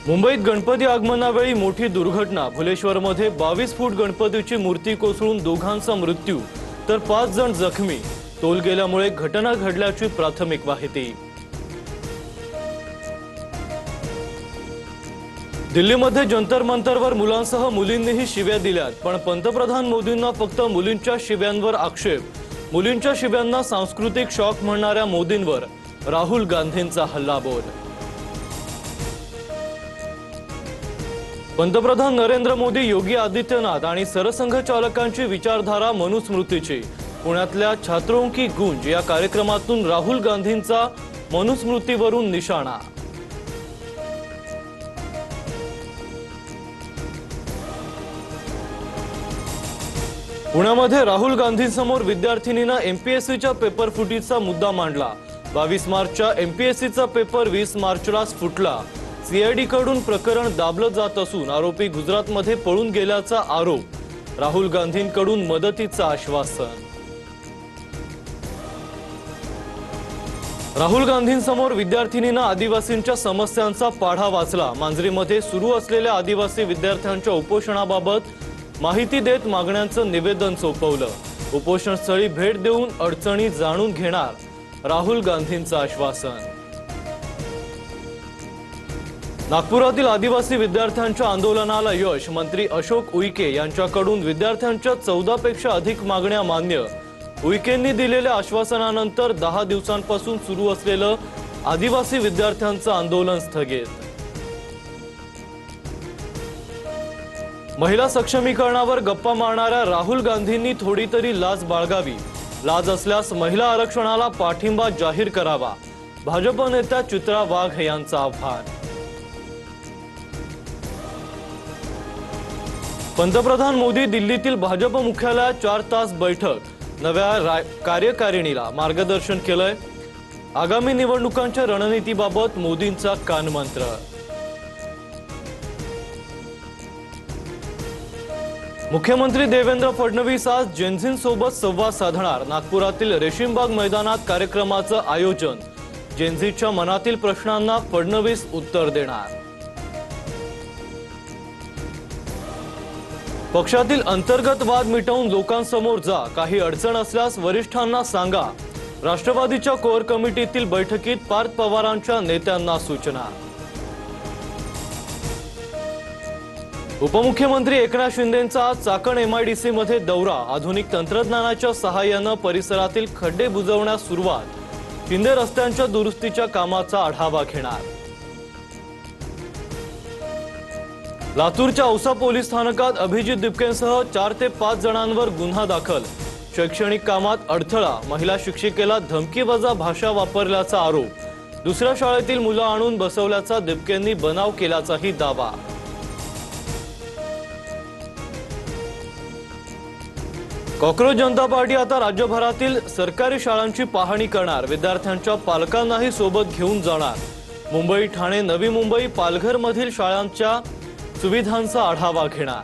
मुंबईत गणपती आगमनावेळी मोठी दुर्घटना। भुलेश्वरमध्ये 22 फूट गणपतीची मूर्ती कोसळून दोघांचा मृत्यू तर 5 जण जखमी। तोल गेल्यामुळे घटना घडल्याची प्राथमिक माहिती। दिल्लीमध्ये जंतर मंतरवर मुलांसह मुलींनीही शिव्या दिल्यात, पण पंतप्रधान मोदींना फक्त मुलींच्या शिव्यांवर आक्षेप। मुलींच्या शिव्यांना सांस्कृतिक शॉक म्हणणाऱ्या मोदींवर राहुल गांधींचा हल्लाबोल। पंतप्रधान नरेंद्र मोदी, योगी आदित्यनाथ आणि सरसंघचालकांची विचारधारा मनुस्मृतीची। पुण्यातल्या छात्रों की गूंज या कार्यक्रमातून राहुल गांधींचा मनुस्मृतीवरून निशाणा। पुण्यामध्ये राहुल गांधींसमोर विद्यार्थिनींना एमपीएससीच्या पेपर फुटीचा मुद्दा मांडला। 22 मार्चच्या एमपीएससीचा पेपर 20 मार्चलाच फुटला। सीआयडी कडून प्रकरण दाबलं जात असून आरोपी गुजरातमध्ये पळून गेल्याचा आरोप। राहुल गांधींकडून मदतीचं आश्वासन। राहुल गांधींसमोर विद्यार्थिनींना आदिवासींच्या समस्यांचा पाढा वाचला। मांजरीमध्ये सुरू असलेल्या आदिवासी विद्यार्थ्यांच्या उपोषणाबाबत माहिती देत मागण्यांचं निवेदन सोपवलं। उपोषणस्थळी भेट देऊन अडचणी जाणून घेणार राहुल गांधींचं आश्वासन। नागपुरातील आदिवासी विद्यार्थ्यांच्या आंदोलनाला यश। मंत्री अशोक उईके यांच्याकडून विद्यार्थ्यांच्या 14 पेक्षा अधिक मागण्या मान्य। उईकेंनी दिलेल्या आश्वासनानंतर 10 दिवसांपासून सुरू असलेलं आदिवासी विद्यार्थ्यांचं आंदोलन स्थगित। महिला सक्षमीकरणावर गप्पा मारणाऱ्या राहुल गांधींनी थोडी तरी लाज बाळगावी। लाज असल्यास महिला आरक्षणाला पाठिंबा जाहीर करावा। भाजप नेत्या चित्रा वाघ यांचं आव्हान। पंतप्रधान मोदी दिल्लीतील भाजप मुख्यालयात 4 तास बैठक। नव्या कार्यकारिणीला मार्गदर्शन केलंय। आगामी निवडणुकांच्या रणनीतीबाबत मोदींचा कानमंत्र। मुख्यमंत्री देवेंद्र फडणवीस आज जेनझींसोबत संवाद साधणार। नागपुरातील रेशीमबाग मैदानात कार्यक्रमाचं आयोजन। जेनझीच्या मनातील प्रश्नांना फडणवीस उत्तर देणार। पक्षातील अंतर्गत वाद मिटवून लोकांसमोर जा। काही अडचण असल्यास वरिष्ठांना सांगा। राष्ट्रवादीच्या कोर कमिटीतील बैठकीत पार्थ पवारांच्या नेत्यांना सूचना। उपमुख्यमंत्री एकनाथ शिंदेंचा आज चाकण एमआयडीसी मध्ये दौरा। आधुनिक तंत्रज्ञानाच्या सहाय्याने परिसरातील खड्डे बुजवण्यास सुरुवात। शिंदे रस्त्यांच्या दुरुस्तीच्या कामाचा आढावा घेणार। लातूरच्या औसा पोलीस स्थानकात अभिजित दिपकेंसह 4 ते 5 जणांवर गुन्हा दाखल। शैक्षणिक कामात अडथळा। महिला शिक्षिकेला धमकीवजा भाषा वापरल्याचा आरोप। दुसऱ्या शाळेतील मुलं आणून बसवल्याचा दिपकेंनी बनाव केल्याचाही दावा। कॉक्रोच जनता पार्टी आता राज्यभरातील सरकारी शाळांची पाहणी करणार। विद्यार्थ्यांच्या पालकांनाही सोबत घेऊन जाणार। मुंबई, ठाणे, नवी मुंबई, पालघर मधील शाळांच्या सुविधांचा आढावा घेणार।